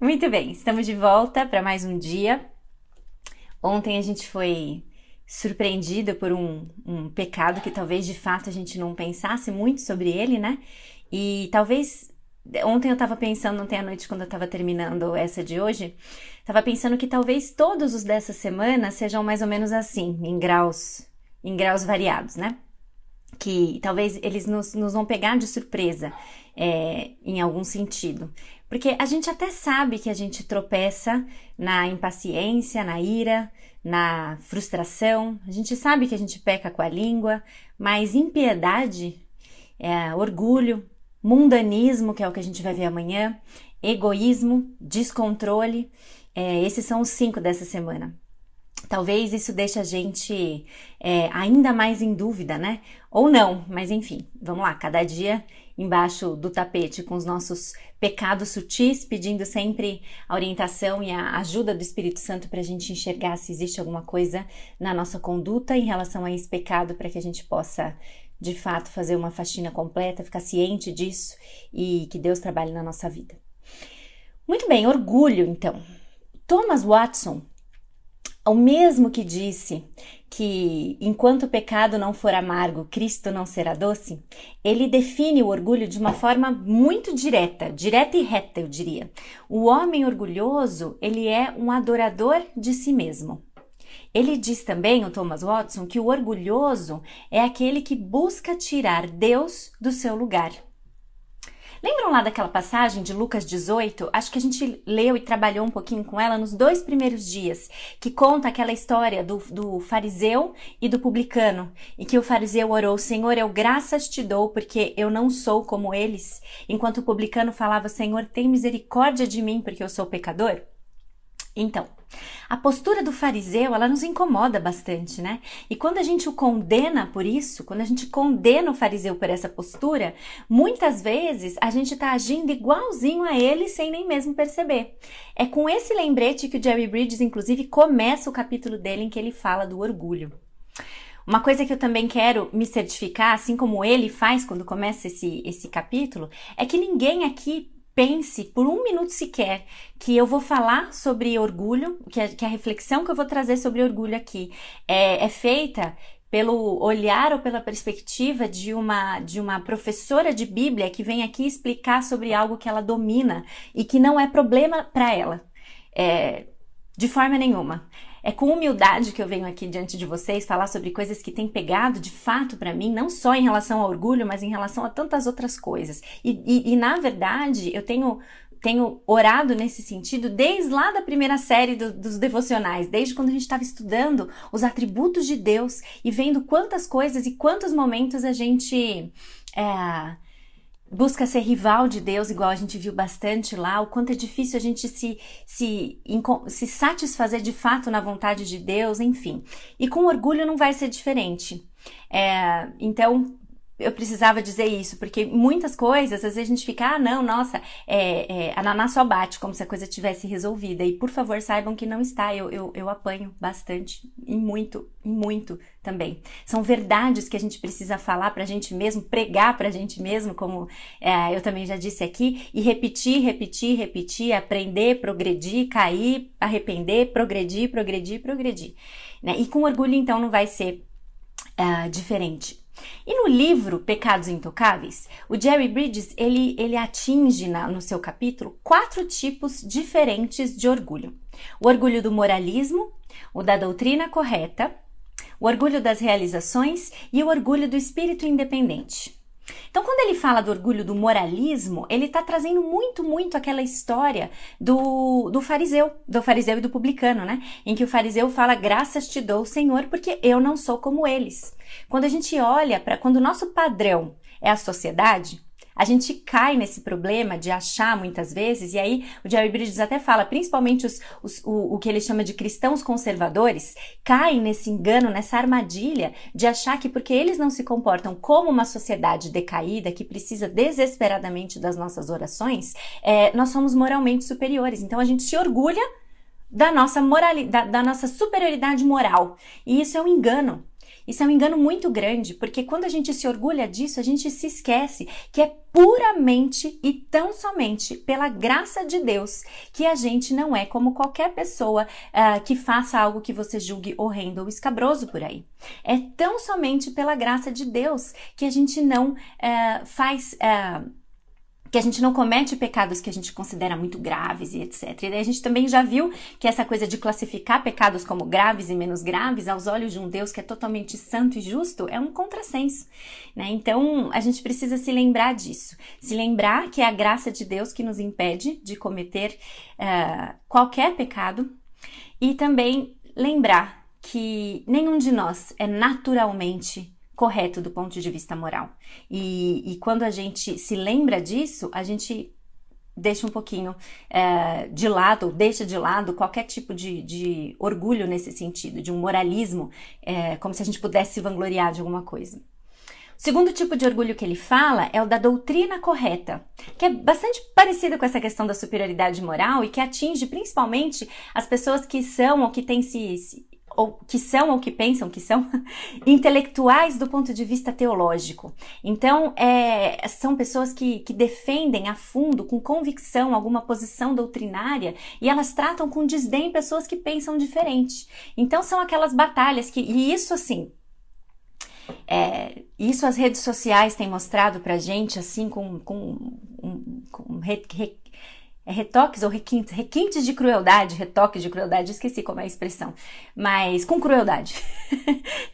Muito bem, estamos de volta para mais um dia. Ontem a gente foi surpreendido por um pecado que talvez de fato a gente não pensasse muito sobre ele, né? E talvez. Ontem eu estava pensando, ontem à noite, quando eu estava terminando essa de hoje, estava pensando que talvez todos os dessa semana sejam mais ou menos assim, em graus variados, né? Que talvez eles nos vão pegar de surpresa em algum sentido. Porque a gente até sabe que a gente tropeça na impaciência, na ira, na frustração, a gente sabe que a gente peca com a língua, mas impiedade, orgulho, mundanismo, que é o que a gente vai ver amanhã, egoísmo, descontrole, esses são os 5 dessa semana. Talvez isso deixe a gente ainda mais em dúvida, né? Ou não, mas enfim, vamos lá, cada dia embaixo do tapete com os nossos pecados sutis, pedindo sempre a orientação e a ajuda do Espírito Santo para a gente enxergar se existe alguma coisa na nossa conduta em relação a esse pecado, para que a gente possa, de fato, fazer uma faxina completa, ficar ciente disso e que Deus trabalhe na nossa vida. Muito bem, orgulho, então. Thomas Watson, o mesmo que disse que enquanto o pecado não for amargo, Cristo não será doce, ele define o orgulho de uma forma muito direta e reta, eu diria. O homem orgulhoso, ele é um adorador de si mesmo. Ele diz também, o Thomas Watson, que o orgulhoso é aquele que busca tirar Deus do seu lugar. Lembram lá daquela passagem de Lucas 18? Acho que a gente leu e trabalhou um pouquinho com ela nos 2 primeiros dias, que conta aquela história do fariseu e do publicano, em que o fariseu orou: Senhor, eu graças te dou porque eu não sou como eles, enquanto o publicano falava: Senhor, tem misericórdia de mim porque eu sou pecador. Então, a postura do fariseu, ela nos incomoda bastante, né? E quando a gente o condena por isso, quando a gente condena o fariseu por essa postura, muitas vezes a gente tá agindo igualzinho a ele sem nem mesmo perceber. É com esse lembrete que o Jerry Bridges, inclusive, começa o capítulo dele em que ele fala do orgulho. Uma coisa que eu também quero me certificar, assim como ele faz quando começa esse capítulo, é que ninguém aqui pense por um minuto sequer que eu vou falar sobre orgulho, que a reflexão que eu vou trazer sobre orgulho aqui é feita pelo olhar ou pela perspectiva de uma professora de Bíblia que vem aqui explicar sobre algo que ela domina e que não é problema para ela, de forma nenhuma. É com humildade que eu venho aqui diante de vocês falar sobre coisas que têm pegado de fato para mim, não só em relação ao orgulho, mas em relação a tantas outras coisas. E na verdade, eu tenho orado nesse sentido desde lá da primeira série dos devocionais, desde quando a gente estava estudando os atributos de Deus e vendo quantas coisas e quantos momentos a gente busca ser rival de Deus, igual a gente viu bastante lá, o quanto é difícil a gente se satisfazer de fato na vontade de Deus, enfim. E com orgulho não vai ser diferente. Então, eu precisava dizer isso, porque muitas coisas, às vezes a gente fica, não, nossa, a Naná só bate, como se a coisa tivesse resolvida. E por favor, saibam que não está, eu apanho bastante, e muito também. São verdades que a gente precisa falar pra gente mesmo, pregar pra gente mesmo, como eu também já disse aqui, e repetir, aprender, progredir, cair, arrepender, progredir, né? E com orgulho, então, não vai ser diferente. E no livro Pecados Intocáveis, o Jerry Bridges, ele atinge no seu capítulo 4 tipos diferentes de orgulho. O orgulho do moralismo, o da doutrina correta, o orgulho das realizações e o orgulho do espírito independente. Então, quando ele fala do orgulho do moralismo, ele está trazendo muito aquela história do fariseu e do publicano, né? Em que o fariseu fala: graças te dou, Senhor, porque eu não sou como eles. Quando a gente olha quando o nosso padrão é a sociedade, a gente cai nesse problema de achar muitas vezes, e aí o Jerry Bridges até fala, principalmente o que ele chama de cristãos conservadores, caem nesse engano, nessa armadilha de achar que porque eles não se comportam como uma sociedade decaída, que precisa desesperadamente das nossas orações, nós somos moralmente superiores. Então a gente se orgulha da nossa superioridade moral, e isso é um engano. Isso é um engano muito grande, porque quando a gente se orgulha disso, a gente se esquece que é puramente e tão somente pela graça de Deus que a gente não é como qualquer pessoa que faça algo que você julgue horrendo ou escabroso por aí. É tão somente pela graça de Deus que a gente não que a gente não comete pecados que a gente considera muito graves e etc. E daí a gente também já viu que essa coisa de classificar pecados como graves e menos graves aos olhos de um Deus que é totalmente santo e justo é um contrassenso, né? Então a gente precisa se lembrar disso, se lembrar que é a graça de Deus que nos impede de cometer qualquer pecado e também lembrar que nenhum de nós é naturalmente correto do ponto de vista moral. E quando a gente se lembra disso, a gente deixa um pouquinho de lado, ou deixa de lado qualquer tipo de orgulho nesse sentido, de um moralismo, como se a gente pudesse se vangloriar de alguma coisa. O segundo tipo de orgulho que ele fala é o da doutrina correta, que é bastante parecido com essa questão da superioridade moral e que atinge principalmente as pessoas que são ou que têm ou que pensam que são intelectuais do ponto de vista teológico. Então, são pessoas que defendem a fundo, com convicção, alguma posição doutrinária e elas tratam com desdém pessoas que pensam diferente. Então, são aquelas batalhas e isso assim, isso as redes sociais têm mostrado pra gente, assim, com retoques ou requintes de crueldade, retoques de crueldade, esqueci como é a expressão, mas com crueldade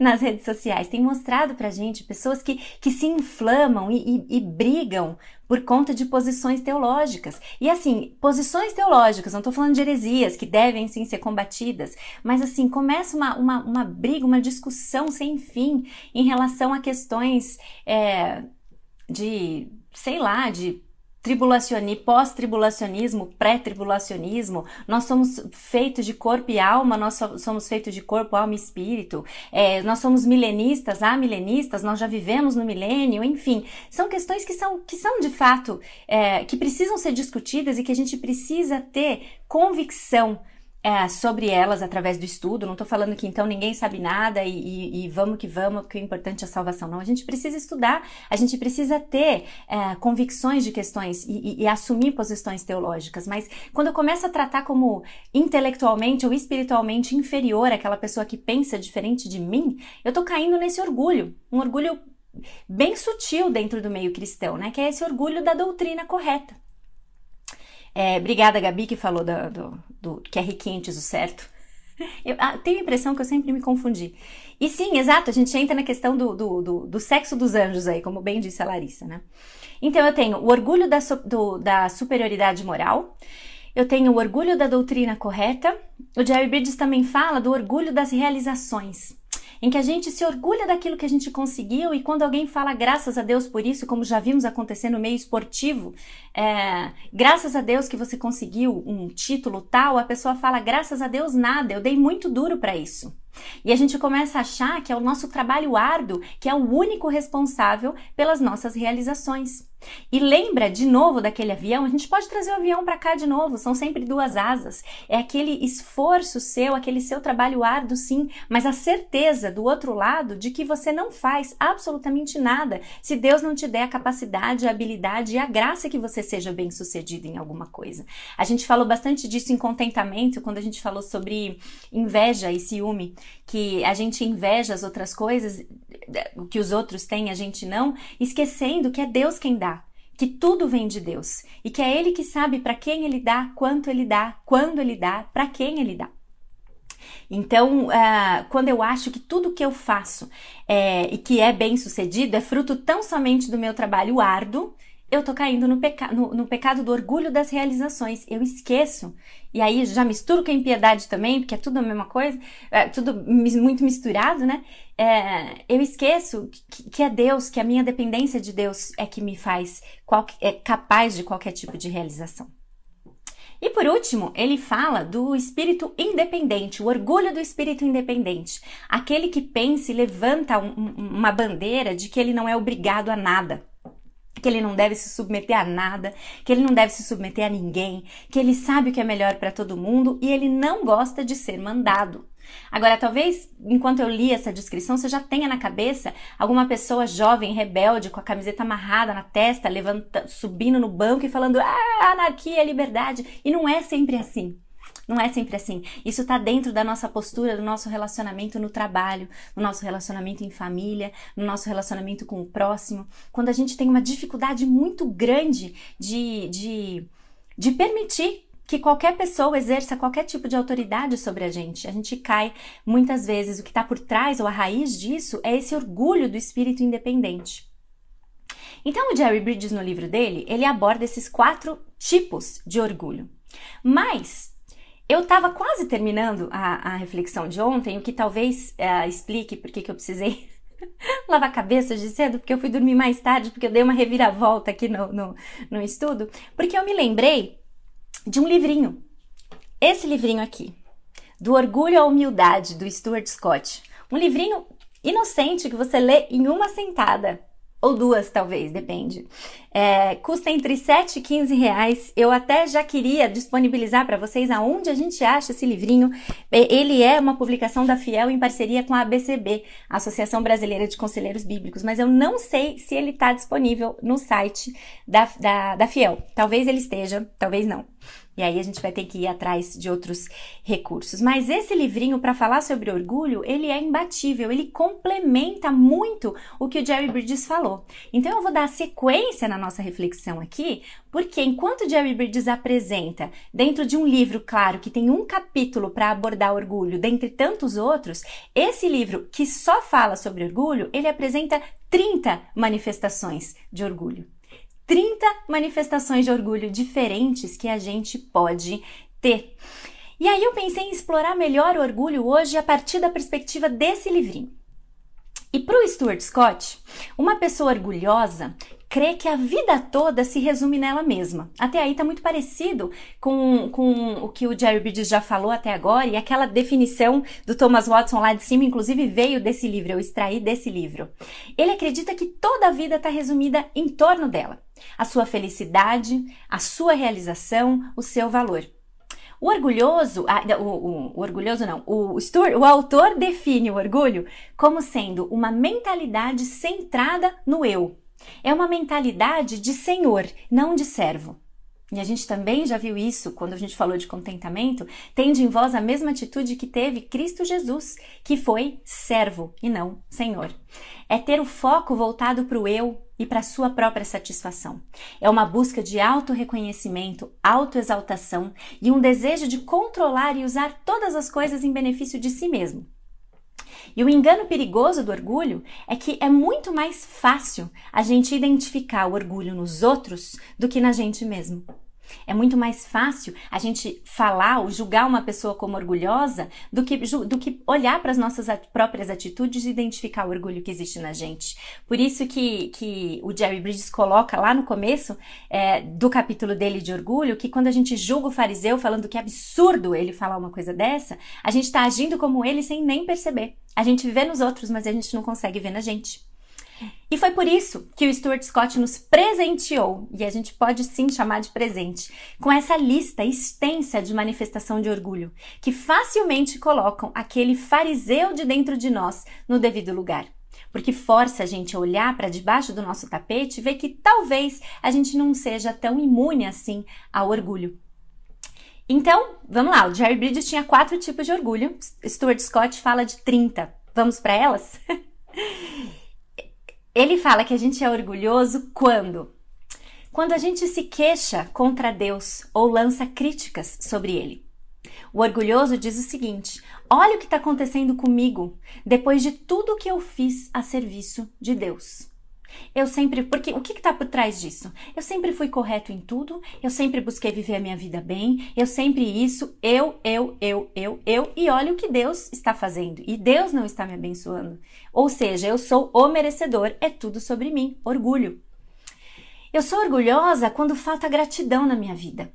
nas redes sociais. Tem mostrado pra gente pessoas que se inflamam e brigam por conta de posições teológicas. E assim, posições teológicas, não tô falando de heresias que devem sim ser combatidas, mas assim, começa uma briga, uma discussão sem fim em relação a questões de pós-tribulacionismo, pré-tribulacionismo. Nós somos feitos de corpo e alma, nós somos feitos de corpo, alma e espírito, nós somos milenistas, amilenistas, nós já vivemos no milênio, enfim, são questões que são de fato, que precisam ser discutidas e que a gente precisa ter convicção sobre elas através do estudo. Não tô falando que então ninguém sabe nada e vamos que vamos, porque o importante é a salvação. Não, a gente precisa estudar, a gente precisa ter convicções de questões e assumir posições teológicas, mas quando eu começo a tratar como intelectualmente ou espiritualmente inferior aquela pessoa que pensa diferente de mim, eu tô caindo nesse orgulho, um orgulho bem sutil dentro do meio cristão, né? Que é esse orgulho da doutrina correta. Obrigada, Gabi, que falou que é requintes, o certo. Eu tenho a impressão que eu sempre me confundi. E sim, exato, a gente entra na questão do sexo dos anjos aí, como bem disse a Larissa, né? Então eu tenho o orgulho da superioridade moral, eu tenho o orgulho da doutrina correta, o Jerry Bridges também fala do orgulho das realizações, em que a gente se orgulha daquilo que a gente conseguiu e quando alguém fala graças a Deus por isso, como já vimos acontecer no meio esportivo, graças a Deus que você conseguiu um título tal, a pessoa fala graças a Deus nada, eu dei muito duro para isso. E a gente começa a achar que é o nosso trabalho árduo que é o único responsável pelas nossas realizações. E lembra de novo daquele avião? A gente pode trazer o avião para cá de novo, são sempre duas asas. É aquele esforço seu, aquele seu trabalho árduo, sim, mas a certeza do outro lado de que você não faz absolutamente nada se Deus não te der a capacidade, a habilidade e a graça que você seja bem-sucedido em alguma coisa. A gente falou bastante disso em contentamento, quando a gente falou sobre inveja e ciúme, que a gente inveja as outras coisas, o que os outros têm, a gente não, esquecendo que é Deus quem dá, que tudo vem de Deus e que é Ele que sabe para quem Ele dá, quanto Ele dá, quando Ele dá, para quem Ele dá. Então, quando eu acho que tudo que eu faço e que é bem sucedido é fruto tão somente do meu trabalho árduo, eu tô caindo no pecado do orgulho das realizações. Eu esqueço, e aí já misturo com a impiedade também, porque é tudo a mesma coisa, tudo muito misturado, né? Eu esqueço que é Deus, que a minha dependência de Deus é que me faz capaz de qualquer tipo de realização. E por último, ele fala do espírito independente, o orgulho do espírito independente. Aquele que pensa e levanta uma bandeira de que ele não é obrigado a nada, que ele não deve se submeter a nada, que ele não deve se submeter a ninguém, que ele sabe o que é melhor para todo mundo e ele não gosta de ser mandado. Agora, talvez, enquanto eu li essa descrição, você já tenha na cabeça alguma pessoa jovem, rebelde, com a camiseta amarrada na testa, subindo no banco e falando, anarquia, liberdade. E não é sempre assim. Não é sempre assim. Isso está dentro da nossa postura, do nosso relacionamento no trabalho, no nosso relacionamento em família, no nosso relacionamento com o próximo. Quando a gente tem uma dificuldade muito grande de permitir que qualquer pessoa exerça qualquer tipo de autoridade sobre a gente cai muitas vezes. O que está por trás ou a raiz disso é esse orgulho do espírito independente. Então o Jerry Bridges, no livro dele, ele aborda esses 4 tipos de orgulho. Mas eu estava quase terminando a reflexão de ontem, o que talvez explique por que eu precisei lavar a cabeça de cedo, porque eu fui dormir mais tarde, porque eu dei uma reviravolta aqui no estudo, porque eu me lembrei de um livrinho, esse livrinho aqui, Do Orgulho à Humildade, do Stuart Scott. Um livrinho inocente que você lê em uma sentada, ou 2 talvez, depende. Custa entre 7 e 15 reais. Eu até já queria disponibilizar para vocês aonde a gente acha esse livrinho. Ele é uma publicação da Fiel em parceria com a ABCB, Associação Brasileira de Conselheiros Bíblicos, mas eu não sei se ele está disponível no site da Fiel. Talvez ele esteja, talvez não. E aí a gente vai ter que ir atrás de outros recursos. Mas esse livrinho, para falar sobre orgulho, ele é imbatível, ele complementa muito o que o Jerry Bridges falou. Então eu vou dar sequência na nossa reflexão aqui, porque enquanto o Jerry Bridges apresenta, dentro de um livro, claro, que tem um capítulo para abordar orgulho, dentre tantos outros, esse livro que só fala sobre orgulho, ele apresenta 30 manifestações de orgulho. 30 manifestações de orgulho diferentes que a gente pode ter. E aí eu pensei em explorar melhor o orgulho hoje a partir da perspectiva desse livrinho. E para o Stuart Scott, uma pessoa orgulhosa crê que a vida toda se resume nela mesma. Até aí está muito parecido com o que o Jerry Bridges já falou até agora, e aquela definição do Thomas Watson lá de cima, inclusive veio desse livro, eu extraí desse livro. Ele acredita que toda a vida está resumida em torno dela. A sua felicidade, a sua realização, o seu valor. O autor define o orgulho como sendo uma mentalidade centrada no eu. É uma mentalidade de senhor, não de servo. E a gente também já viu isso quando a gente falou de contentamento, tende em vós a mesma atitude que teve Cristo Jesus, que foi servo e não senhor. É ter o foco voltado para o eu e para a sua própria satisfação. É uma busca de autorreconhecimento, autoexaltação e um desejo de controlar e usar todas as coisas em benefício de si mesmo. E o engano perigoso do orgulho é que é muito mais fácil a gente identificar o orgulho nos outros do que na gente mesmo. É muito mais fácil a gente falar ou julgar uma pessoa como orgulhosa do que olhar para as nossas próprias atitudes e identificar o orgulho que existe na gente. Por isso que o Jerry Bridges coloca lá no começo do capítulo dele de orgulho, que quando a gente julga o fariseu falando que é absurdo ele falar uma coisa dessa, a gente está agindo como ele sem nem perceber. A gente vê nos outros, mas a gente não consegue ver na gente. E foi por isso que o Stuart Scott nos presenteou, e a gente pode sim chamar de presente, com essa lista extensa de manifestação de orgulho, que facilmente colocam aquele fariseu de dentro de nós no devido lugar. Porque força a gente a olhar para debaixo do nosso tapete e ver que talvez a gente não seja tão imune assim ao orgulho. Então, vamos lá, o Jerry Bridges tinha 4 tipos de orgulho, Stuart Scott fala de 30. Vamos para elas? Ele fala que a gente é orgulhoso quando a gente se queixa contra Deus ou lança críticas sobre Ele. O orgulhoso diz o seguinte: olha o que está acontecendo comigo depois de tudo que eu fiz a serviço de Deus. Porque o que está por trás disso? Eu sempre fui correto em tudo, eu sempre busquei viver a minha vida bem, eu sempre isso, e olha o que Deus está fazendo, e Deus não está me abençoando. Ou seja, eu sou o merecedor, é tudo sobre mim, orgulho. Eu sou orgulhosa quando falta gratidão na minha vida.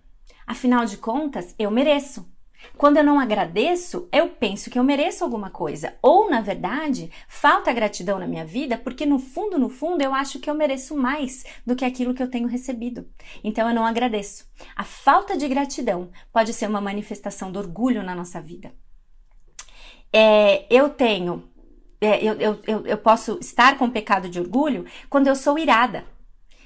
Afinal de contas, eu mereço. Quando eu não agradeço, eu penso que eu mereço alguma coisa. Ou, na verdade, falta gratidão na minha vida porque, no fundo, eu acho que eu mereço mais do que aquilo que eu tenho recebido. Então, eu não agradeço. A falta de gratidão pode ser uma manifestação do orgulho na nossa vida. Eu tenho, eu posso estar com pecado de orgulho quando eu sou irada.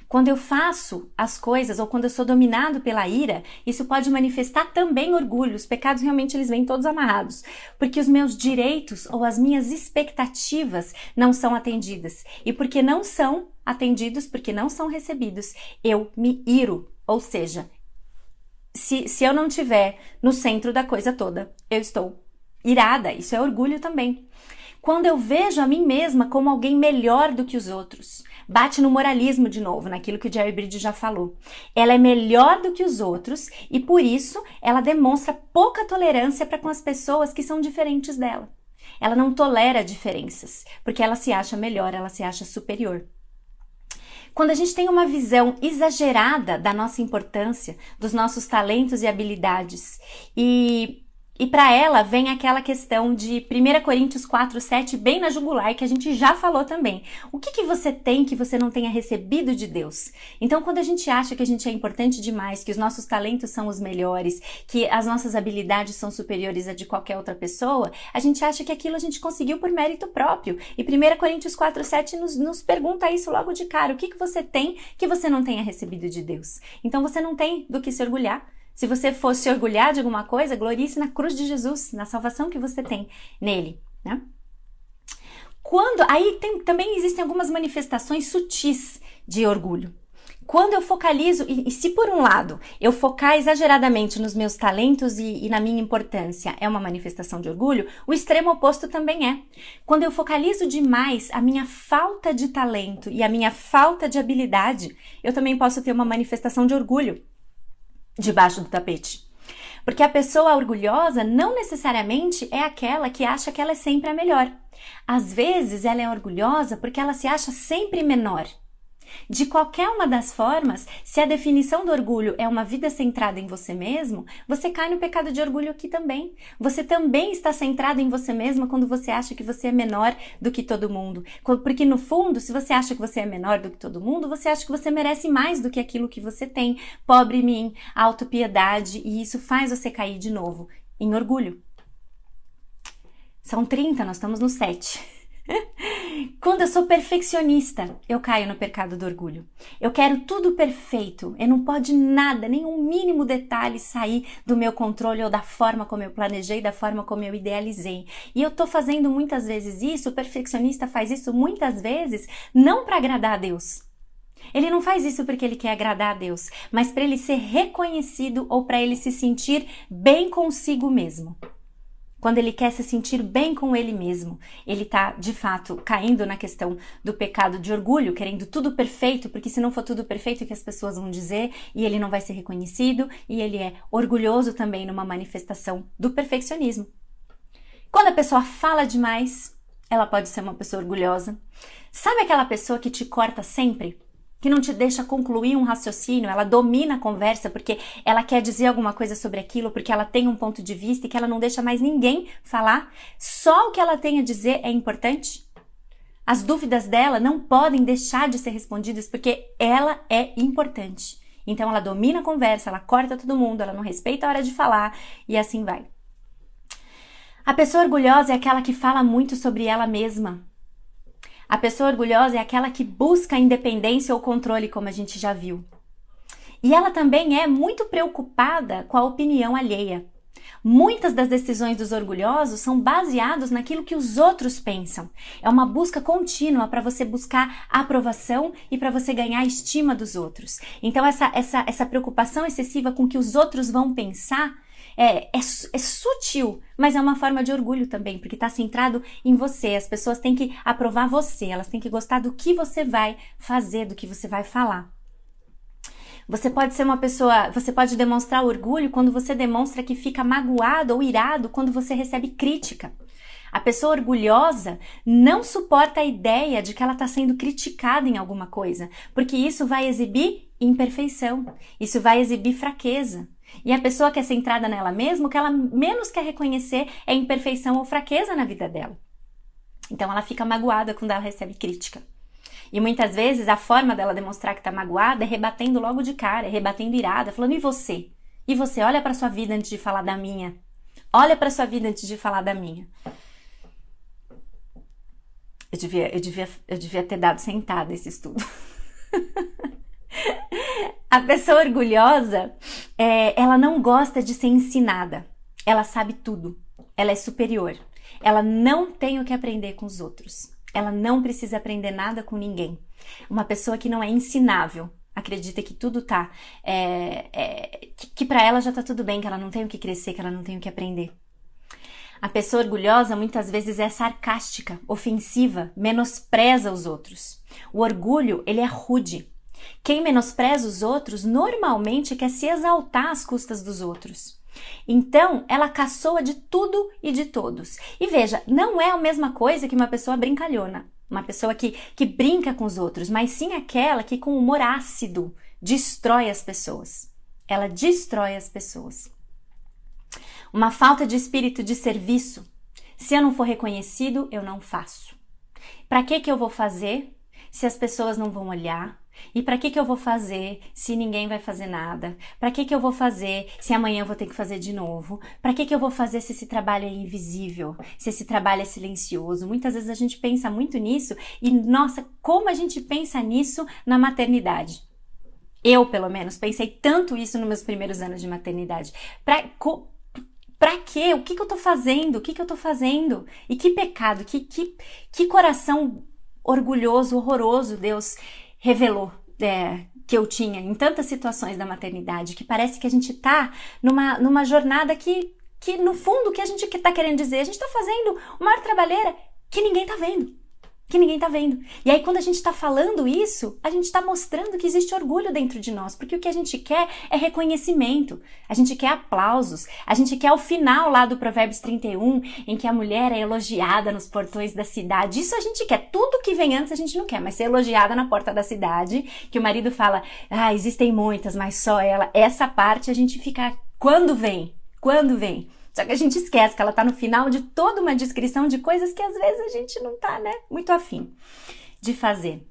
Quando eu faço as coisas ou quando eu sou dominado pela ira, isso pode manifestar também orgulho. Os pecados realmente eles vêm todos amarrados, porque os meus direitos ou as minhas expectativas não são atendidas. E porque não são atendidos, porque não são recebidos, eu me iro. Ou seja, se eu não estiver no centro da coisa toda, eu estou irada. Isso é orgulho também. Quando eu vejo a mim mesma como alguém melhor do que os outros, bate no moralismo de novo, naquilo que o Jerry Bridges já falou. Ela é melhor do que os outros e por isso ela demonstra pouca tolerância para com as pessoas que são diferentes dela. Ela não tolera diferenças, porque ela se acha melhor, ela se acha superior. Quando a gente tem uma visão exagerada da nossa importância, dos nossos talentos e habilidades, e para ela vem aquela questão de 1 Coríntios 4:7, bem na jugular, que a gente já falou também. O que você tem que você não tenha recebido de Deus? Então, quando a gente acha que a gente é importante demais, que os nossos talentos são os melhores, que as nossas habilidades são superiores a de qualquer outra pessoa, a gente acha que aquilo a gente conseguiu por mérito próprio. E 1 Coríntios 4:7 nos pergunta isso logo de cara. O que você tem que você não tenha recebido de Deus? Então, você não tem do que se orgulhar. Se você fosse orgulhar de alguma coisa, glorie-se na cruz de Jesus, na salvação que você tem nele, né? Também existem algumas manifestações sutis de orgulho. Quando eu focalizo, e se por um lado eu focar exageradamente nos meus talentos e na minha importância é uma manifestação de orgulho, o extremo oposto também é. Quando eu focalizo demais a minha falta de talento e a minha falta de habilidade, eu também posso ter uma manifestação de orgulho debaixo do tapete. Porque a pessoa orgulhosa não necessariamente é aquela que acha que ela é sempre a melhor. Às vezes ela é orgulhosa porque ela se acha sempre menor. De qualquer uma das formas, se a definição do orgulho é uma vida centrada em você mesmo, você cai no pecado de orgulho aqui também. Você também está centrado em você mesma quando você acha que você é menor do que todo mundo. Porque no fundo, se você acha que você é menor do que todo mundo, você acha que você merece mais do que aquilo que você tem. Pobre mim, autopiedade, e isso faz você cair de novo em orgulho. São 30, nós estamos no 7. Quando eu sou perfeccionista, eu caio no pecado do orgulho. Eu quero tudo perfeito, não pode nada, nenhum mínimo detalhe sair do meu controle ou da forma como eu planejei, da forma como eu idealizei. E eu tô fazendo muitas vezes isso, o perfeccionista faz isso muitas vezes, não para agradar a Deus. Ele não faz isso porque ele quer agradar a Deus, mas para ele ser reconhecido ou para ele se sentir bem consigo mesmo. Quando ele quer se sentir bem com ele mesmo, ele está, de fato, caindo na questão do pecado de orgulho, querendo tudo perfeito, porque se não for tudo perfeito, o que as pessoas vão dizer, e ele não vai ser reconhecido, e ele é orgulhoso também numa manifestação do perfeccionismo. Quando a pessoa fala demais, ela pode ser uma pessoa orgulhosa. Sabe aquela pessoa que te corta sempre? Que não te deixa concluir um raciocínio, ela domina a conversa porque ela quer dizer alguma coisa sobre aquilo, porque ela tem um ponto de vista e que ela não deixa mais ninguém falar. Só o que ela tem a dizer é importante. As dúvidas dela não podem deixar de ser respondidas porque ela é importante. Então ela domina a conversa, ela corta todo mundo, ela não respeita a hora de falar e assim vai. A pessoa orgulhosa é aquela que fala muito sobre ela mesma. A pessoa orgulhosa é aquela que busca a independência ou controle, como a gente já viu. E ela também é muito preocupada com a opinião alheia. Muitas das decisões dos orgulhosos são baseadas naquilo que os outros pensam. É uma busca contínua para você buscar aprovação e para você ganhar a estima dos outros. Então essa preocupação excessiva com o que os outros vão pensar é sutil, mas é uma forma de orgulho também, porque está centrado em você. As pessoas têm que aprovar você, elas têm que gostar do que você vai fazer, do que você vai falar. Você pode ser uma pessoa, você pode demonstrar orgulho quando você demonstra que fica magoado ou irado quando você recebe crítica. A pessoa orgulhosa não suporta a ideia de que ela está sendo criticada em alguma coisa, porque isso vai exibir imperfeição, isso vai exibir fraqueza. E a pessoa que é centrada nela mesma, o que ela menos quer reconhecer é imperfeição ou fraqueza na vida dela. Então ela fica magoada quando ela recebe crítica. E muitas vezes a forma dela demonstrar que está magoada é rebatendo logo de cara, é rebatendo irada, falando: e você? E você? Olha para sua vida antes de falar da minha. Olha para sua vida antes de falar da minha. Eu devia ter dado sentada esse estudo. A pessoa orgulhosa, ela não gosta de ser ensinada. Ela sabe tudo. Ela é superior. Ela não tem o que aprender com os outros. Ela não precisa aprender nada com ninguém. Uma pessoa que não é ensinável, acredita que tudo tá... que pra ela já tá tudo bem, que ela não tem o que crescer, que ela não tem o que aprender. A pessoa orgulhosa muitas vezes é sarcástica, ofensiva, menospreza os outros. O orgulho, ele é rude. Quem menospreza os outros normalmente quer se exaltar às custas dos outros. Então, ela caçoa de tudo e de todos. E veja, não é a mesma coisa que uma pessoa brincalhona, uma pessoa que brinca com os outros, mas sim aquela que com humor ácido destrói as pessoas. Ela destrói as pessoas. Uma falta de espírito de serviço. Se eu não for reconhecido, eu não faço. Para que eu vou fazer se as pessoas não vão olhar? E para que eu vou fazer se ninguém vai fazer nada? Para que eu vou fazer se amanhã eu vou ter que fazer de novo? Para que eu vou fazer se esse trabalho é invisível? Se esse trabalho é silencioso? Muitas vezes a gente pensa muito nisso e, nossa, como a gente pensa nisso na maternidade? Eu, pelo menos, pensei tanto isso nos meus primeiros anos de maternidade. Pra quê? O que eu tô fazendo? O que eu tô fazendo? E que pecado, que coração orgulhoso, horroroso Deus revelou que eu tinha em tantas situações da maternidade, que parece que a gente tá numa jornada que no fundo o que a gente tá querendo dizer, a gente tá fazendo uma maior trabalheira que ninguém tá vendo. E aí quando a gente tá falando isso, a gente tá mostrando que existe orgulho dentro de nós, porque o que a gente quer é reconhecimento, a gente quer aplausos, a gente quer o final lá do Provérbios 31, em que a mulher é elogiada nos portões da cidade. Isso a gente quer, tudo que vem antes a gente não quer, mas ser elogiada na porta da cidade, que o marido fala, existem muitas, mas só ela, essa parte a gente fica, quando vem? Só que a gente esquece que ela tá no final de toda uma descrição de coisas que às vezes a gente não tá, muito afim de fazer.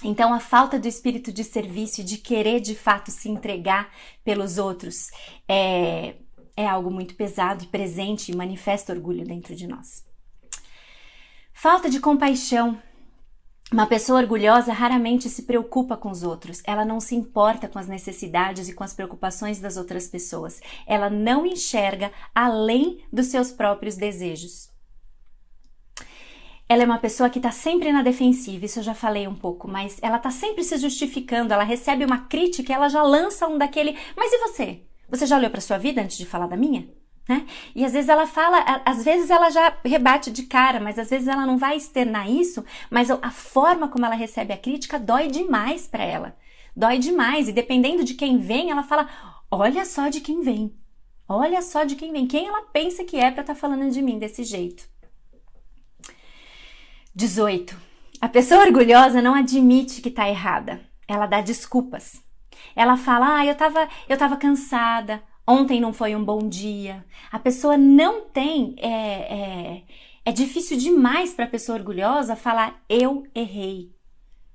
Então, a falta do espírito de serviço e de querer de fato se entregar pelos outros é algo muito pesado e presente e manifesta orgulho dentro de nós. Falta de compaixão. Uma pessoa orgulhosa raramente se preocupa com os outros, ela não se importa com as necessidades e com as preocupações das outras pessoas, ela não enxerga além dos seus próprios desejos. Ela é uma pessoa que está sempre na defensiva, isso eu já falei um pouco, mas ela está sempre se justificando, ela recebe uma crítica e ela já lança um daquele, mas e você? Você já olhou para sua vida antes de falar da minha? E às vezes ela fala, às vezes ela já rebate de cara, mas às vezes ela não vai externar isso, mas a forma como ela recebe a crítica dói demais para ela, dói demais, e dependendo de quem vem, ela fala, olha só de quem vem, quem ela pensa que é para estar falando de mim desse jeito. 18. A pessoa orgulhosa não admite que está errada, ela dá desculpas, ela fala, eu tava cansada, ontem não foi um bom dia. A pessoa não tem... É difícil demais para a pessoa orgulhosa falar eu errei.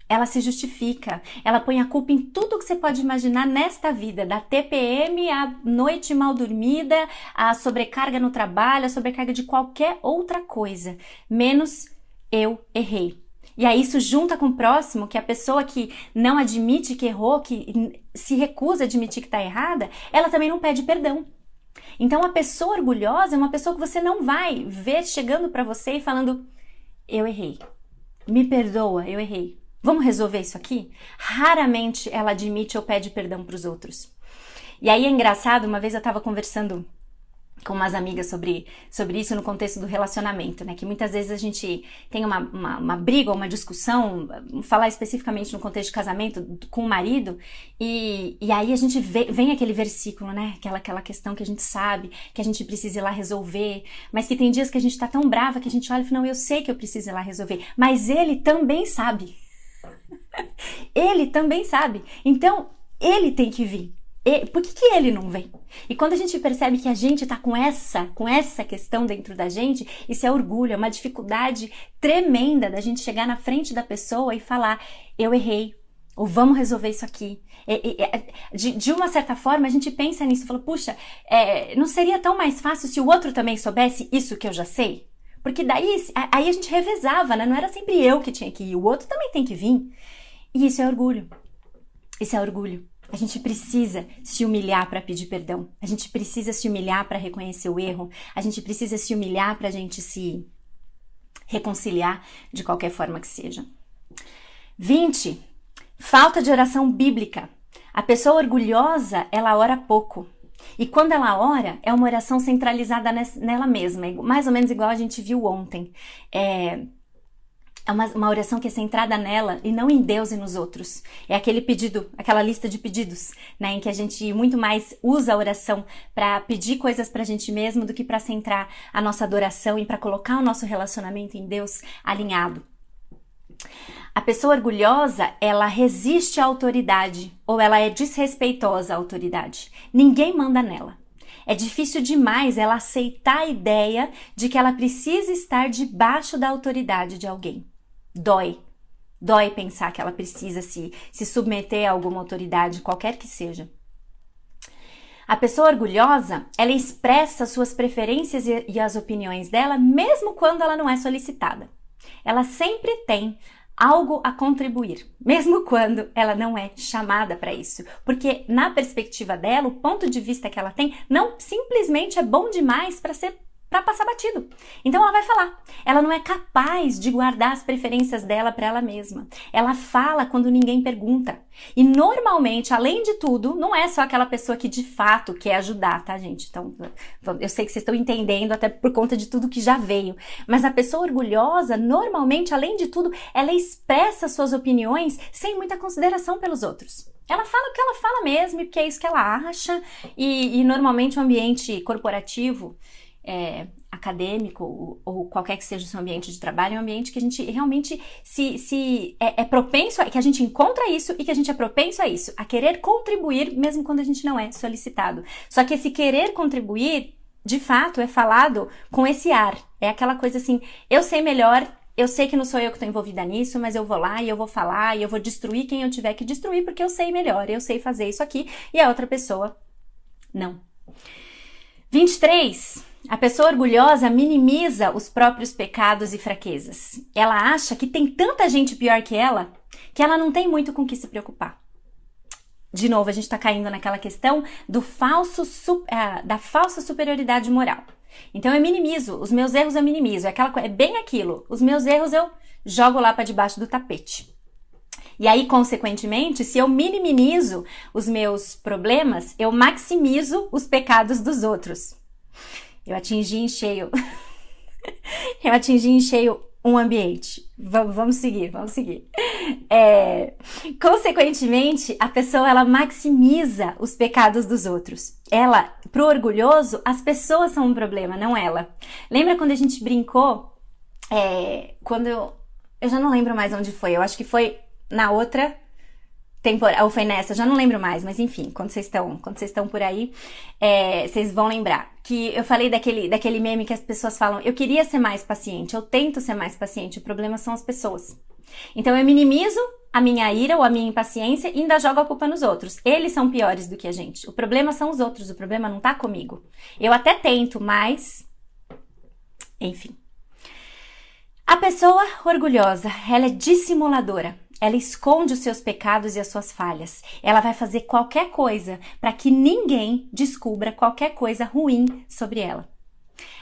Ela se justifica. Ela põe a culpa em tudo que você pode imaginar nesta vida. Da TPM, a noite mal dormida, a sobrecarga no trabalho, a sobrecarga de qualquer outra coisa. Menos eu errei. E aí isso junta com o próximo, que a pessoa que não admite que errou, que se recusa a admitir que está errada, ela também não pede perdão. Então a pessoa orgulhosa é uma pessoa que você não vai ver chegando para você e falando, eu errei, me perdoa, eu errei, vamos resolver isso aqui? Raramente ela admite ou pede perdão para os outros. E aí é engraçado, uma vez eu estava conversando com umas amigas sobre isso no contexto do relacionamento, que muitas vezes a gente tem uma briga ou uma discussão, falar especificamente no contexto de casamento com o marido, e aí a gente vem aquele versículo, aquela questão que a gente sabe, que a gente precisa ir lá resolver, mas que tem dias que a gente tá tão brava que a gente olha e fala, não, eu sei que eu preciso ir lá resolver, mas ele também sabe. Ele também sabe. Então, ele tem que vir. Por que ele não vem? E quando a gente percebe que a gente tá com essa questão dentro da gente, isso é orgulho, é uma dificuldade tremenda da gente chegar na frente da pessoa e falar, eu errei, ou vamos resolver isso aqui. De uma certa forma, a gente pensa nisso e fala, puxa, não seria tão mais fácil se o outro também soubesse isso que eu já sei? Porque daí aí a gente revezava, né? Não era sempre eu que tinha que ir, o outro também tem que vir. E isso é orgulho. Isso é orgulho. A gente precisa se humilhar para pedir perdão. A gente precisa se humilhar para reconhecer o erro. A gente precisa se humilhar para a gente se reconciliar de qualquer forma que seja. 20. Falta de oração bíblica. A pessoa orgulhosa, ela ora pouco. E quando ela ora, é uma oração centralizada nela mesma, mais ou menos igual a gente viu ontem. É uma oração que é centrada nela e não em Deus e nos outros. É aquele pedido, aquela lista de pedidos, né, em que a gente muito mais usa a oração para pedir coisas pra gente mesmo do que para centrar a nossa adoração e para colocar o nosso relacionamento em Deus alinhado. A pessoa orgulhosa, ela resiste à autoridade ou ela é desrespeitosa à autoridade. Ninguém manda nela. É difícil demais ela aceitar a ideia de que ela precisa estar debaixo da autoridade de alguém. Dói. Dói pensar que ela precisa se submeter a alguma autoridade, qualquer que seja. A pessoa orgulhosa, ela expressa suas preferências e as opiniões dela, mesmo quando ela não é solicitada. Ela sempre tem algo a contribuir, mesmo quando ela não é chamada para isso. Porque na perspectiva dela, o ponto de vista que ela tem não simplesmente é bom demais para passar batido. Então ela vai falar. Ela não é capaz de guardar as preferências dela para ela mesma. Ela fala quando ninguém pergunta. E normalmente, além de tudo, não é só aquela pessoa que de fato quer ajudar, tá, gente? Então, eu sei que vocês estão entendendo até por conta de tudo que já veio. Mas a pessoa orgulhosa, normalmente, além de tudo, ela expressa suas opiniões sem muita consideração pelos outros. Ela fala o que ela fala mesmo, porque é isso que ela acha. E normalmente o ambiente corporativo, acadêmico ou qualquer que seja o seu ambiente de trabalho, é um ambiente que a gente realmente é propenso, que a gente encontra isso e que a gente é propenso a isso, a querer contribuir mesmo quando a gente não é solicitado. Só que esse querer contribuir, de fato, é falado com esse ar. É aquela coisa assim, eu sei melhor, eu sei que não sou eu que estou envolvida nisso, mas eu vou lá e eu vou falar e eu vou destruir quem eu tiver que destruir porque eu sei melhor, eu sei fazer isso aqui e a outra pessoa não. 23. A pessoa orgulhosa minimiza os próprios pecados e fraquezas. Ela acha que tem tanta gente pior que ela não tem muito com o que se preocupar. De novo, a gente está caindo naquela questão da falsa superioridade moral. Então eu minimizo, os meus erros eu minimizo, é bem aquilo, os meus erros eu jogo lá para debaixo do tapete. E aí, consequentemente, se eu minimizo os meus problemas, eu maximizo os pecados dos outros. Eu atingi em cheio um ambiente. Vamos seguir. Consequentemente, a pessoa, ela maximiza os pecados dos outros. Pro orgulhoso, as pessoas são um problema, não ela. Lembra quando a gente brincou? Eu já não lembro mais onde foi. Eu acho que foi na outra temporada, ou foi nessa, já não lembro mais, mas enfim, quando vocês estão por aí, vocês vão lembrar que eu falei daquele meme que as pessoas falam, eu queria ser mais paciente, eu tento ser mais paciente, o problema são as pessoas. Então eu minimizo a minha ira ou a minha impaciência e ainda jogo a culpa nos outros. Eles são piores do que a gente. O problema são os outros, o problema não tá comigo. Eu até tento, mas enfim. A pessoa orgulhosa, ela é dissimuladora. Ela esconde os seus pecados e as suas falhas. Ela vai fazer qualquer coisa para que ninguém descubra qualquer coisa ruim sobre ela.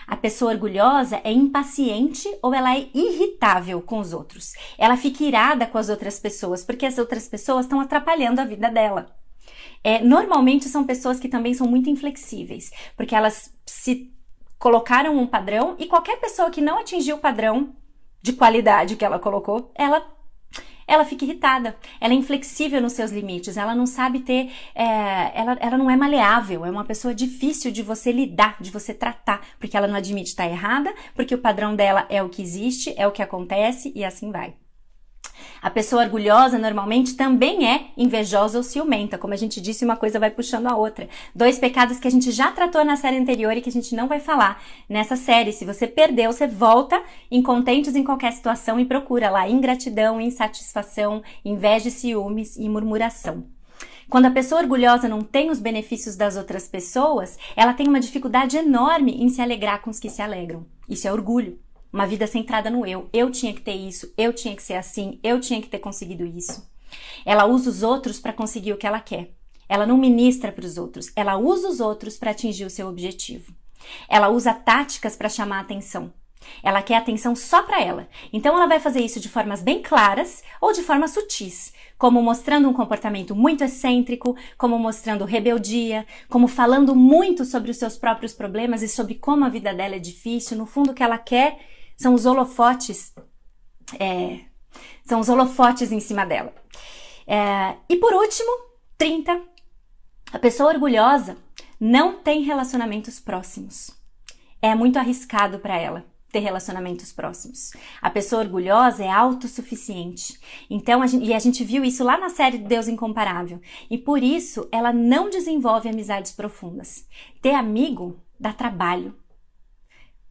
A pessoa orgulhosa é impaciente ou ela é irritável com os outros. Ela fica irada com as outras pessoas porque as outras pessoas estão atrapalhando a vida dela. Normalmente são pessoas que também são muito inflexíveis, porque elas se colocaram um padrão e qualquer pessoa que não atingiu o padrão de qualidade que ela colocou, ela fica irritada, ela é inflexível nos seus limites, ela não sabe ter, ela não é maleável, é uma pessoa difícil de você lidar, de você tratar, porque ela não admite estar errada, porque o padrão dela é o que existe, é o que acontece e assim vai. A pessoa orgulhosa normalmente também é invejosa ou ciumenta, como a gente disse, uma coisa vai puxando a outra. 2 pecados que a gente já tratou na série anterior e que a gente não vai falar nessa série. Se você perdeu, você volta em Contentes em Qualquer Situação e procura lá ingratidão, insatisfação, inveja, ciúmes e murmuração. Quando a pessoa orgulhosa não tem os benefícios das outras pessoas, ela tem uma dificuldade enorme em se alegrar com os que se alegram. Isso é orgulho. Uma vida centrada no eu. Eu tinha que ter isso, eu tinha que ser assim, eu tinha que ter conseguido isso. Ela usa os outros para conseguir o que ela quer. Ela não ministra para os outros, ela usa os outros para atingir o seu objetivo. Ela usa táticas para chamar a atenção. Ela quer atenção só para ela. Então ela vai fazer isso de formas bem claras ou de formas sutis, como mostrando um comportamento muito excêntrico, como mostrando rebeldia, como falando muito sobre os seus próprios problemas e sobre como a vida dela é difícil. No fundo, o que ela quer são os holofotes, em cima dela. E por último, 30. A pessoa orgulhosa não tem relacionamentos próximos. É muito arriscado para ela ter relacionamentos próximos. A pessoa orgulhosa é autossuficiente. Então, a gente viu isso lá na série Deus Incomparável. E por isso, ela não desenvolve amizades profundas. Ter amigo dá trabalho.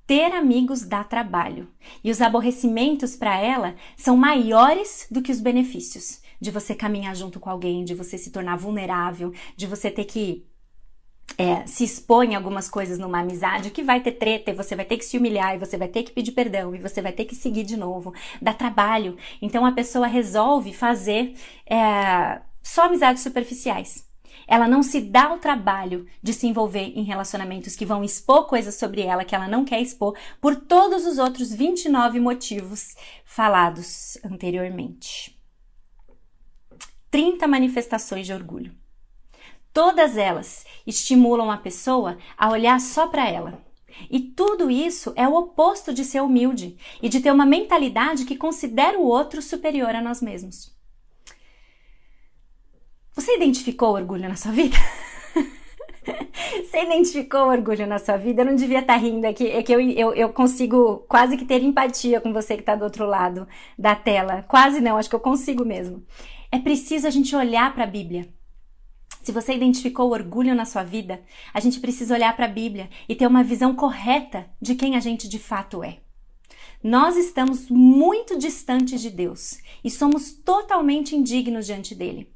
Ter amigos dá trabalho. E os aborrecimentos para ela são maiores do que os benefícios. De você caminhar junto com alguém, de você se tornar vulnerável, de você ter que se expor em algumas coisas numa amizade, que vai ter treta, e você vai ter que se humilhar, e você vai ter que pedir perdão, e você vai ter que seguir de novo. Dá trabalho. Então a pessoa resolve fazer só amizades superficiais. Ela não se dá o trabalho de se envolver em relacionamentos que vão expor coisas sobre ela que ela não quer expor por todos os outros 29 motivos falados anteriormente. 30 manifestações de orgulho. Todas elas estimulam a pessoa a olhar só para ela. E tudo isso é o oposto de ser humilde e de ter uma mentalidade que considera o outro superior a nós mesmos. Você identificou o orgulho na sua vida? Você identificou o orgulho na sua vida? Eu não devia estar rindo aqui, é que eu consigo quase que ter empatia com você que está do outro lado da tela. Quase não, acho que eu consigo mesmo. É preciso a gente olhar para a Bíblia. Se você identificou o orgulho na sua vida, a gente precisa olhar para a Bíblia e ter uma visão correta de quem a gente de fato é. Nós estamos muito distantes de Deus e somos totalmente indignos diante dele.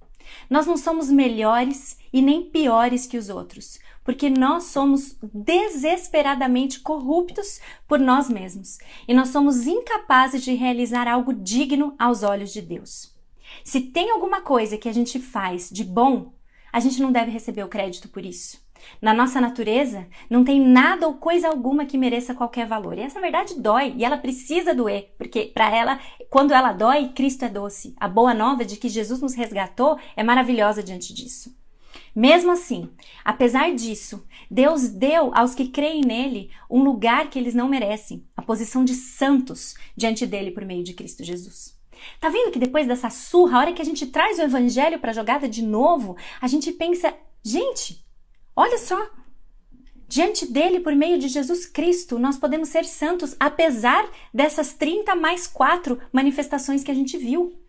Nós não somos melhores e nem piores que os outros, porque nós somos desesperadamente corruptos por nós mesmos e nós somos incapazes de realizar algo digno aos olhos de Deus. Se tem alguma coisa que a gente faz de bom, a gente não deve receber o crédito por isso. Na nossa natureza, não tem nada ou coisa alguma que mereça qualquer valor. E essa verdade dói, e ela precisa doer, porque para ela, quando ela dói, Cristo é doce. A boa nova de que Jesus nos resgatou é maravilhosa diante disso. Mesmo assim, apesar disso, Deus deu aos que creem nele um lugar que eles não merecem, a posição de santos diante dele por meio de Cristo Jesus. Tá vendo que depois dessa surra, a hora que a gente traz o evangelho para a jogada de novo, a gente pensa, gente, olha só, diante dele, por meio de Jesus Cristo, nós podemos ser santos, apesar dessas 30 mais 4 manifestações que a gente viu.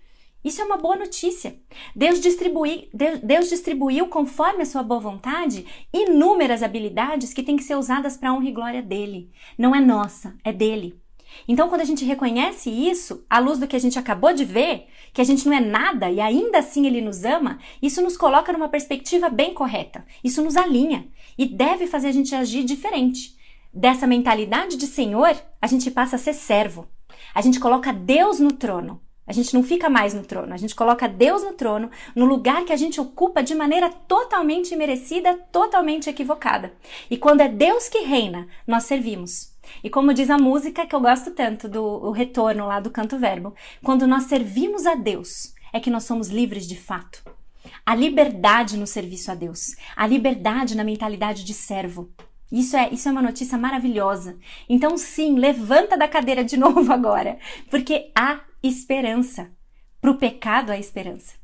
Isso é uma boa notícia. Deus distribuiu, conforme a sua boa vontade, inúmeras habilidades que têm que ser usadas para a honra e glória dele. Não é nossa, é dele. Então, quando a gente reconhece isso, à luz do que a gente acabou de ver, que a gente não é nada e ainda assim ele nos ama, isso nos coloca numa perspectiva bem correta. Isso nos alinha e deve fazer a gente agir diferente. Dessa mentalidade de Senhor, a gente passa a ser servo. A gente coloca Deus no trono. A gente não fica mais no trono, a gente coloca Deus no trono, no lugar que a gente ocupa de maneira totalmente imerecida, totalmente equivocada. E quando é Deus que reina, nós servimos. E como diz a música que eu gosto tanto, do retorno lá do Canto Verbo, quando nós servimos a Deus, é que nós somos livres de fato. A liberdade no serviço a Deus, a liberdade na mentalidade de servo. Isso é uma notícia maravilhosa. Então sim, levanta da cadeira de novo agora, porque há esperança. Para o pecado há esperança.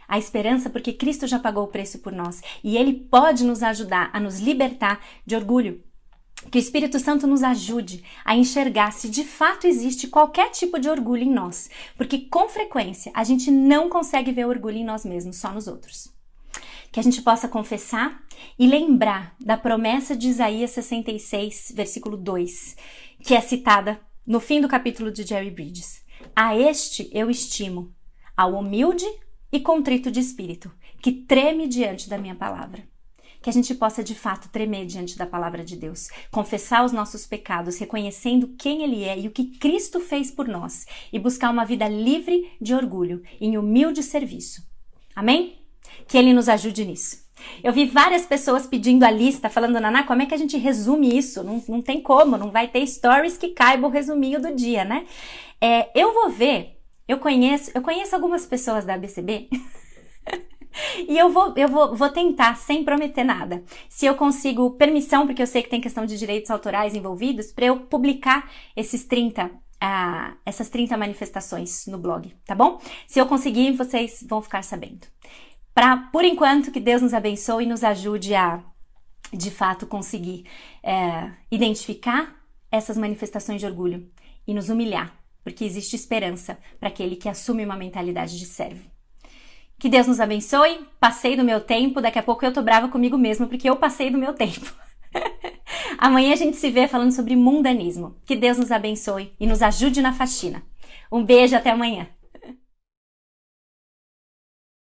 Há esperança porque Cristo já pagou o preço por nós e Ele pode nos ajudar a nos libertar de orgulho. Que o Espírito Santo nos ajude a enxergar se de fato existe qualquer tipo de orgulho em nós, porque com frequência a gente não consegue ver orgulho em nós mesmos, só nos outros. Que a gente possa confessar e lembrar da promessa de Isaías 66, versículo 2, que é citada no fim do capítulo de Jerry Bridges. A este eu estimo, ao humilde e contrito de espírito, que treme diante da minha palavra. que a gente possa de fato tremer diante da palavra de Deus, confessar os nossos pecados, reconhecendo quem Ele é e o que Cristo fez por nós, e buscar uma vida livre de orgulho, em humilde serviço. Amém? Que Ele nos ajude nisso. Eu vi várias pessoas pedindo a lista, falando, Naná, como é que a gente resume isso? Não tem como, não vai ter stories que caibam o resuminho do dia, né? Eu vou ver, eu conheço algumas pessoas da ABCB e eu vou tentar, sem prometer nada, se eu consigo permissão, porque eu sei que tem questão de direitos autorais envolvidos, para eu publicar essas 30 manifestações no blog, tá bom? Se eu conseguir, vocês vão ficar sabendo. Por enquanto, que Deus nos abençoe e nos ajude a, de fato, conseguir identificar essas manifestações de orgulho e nos humilhar, porque existe esperança para aquele que assume uma mentalidade de servo. Que Deus nos abençoe, passei do meu tempo, daqui a pouco eu tô brava comigo mesma, porque eu passei do meu tempo. Amanhã a gente se vê falando sobre mundanismo. Que Deus nos abençoe e nos ajude na faxina. Um beijo, até amanhã.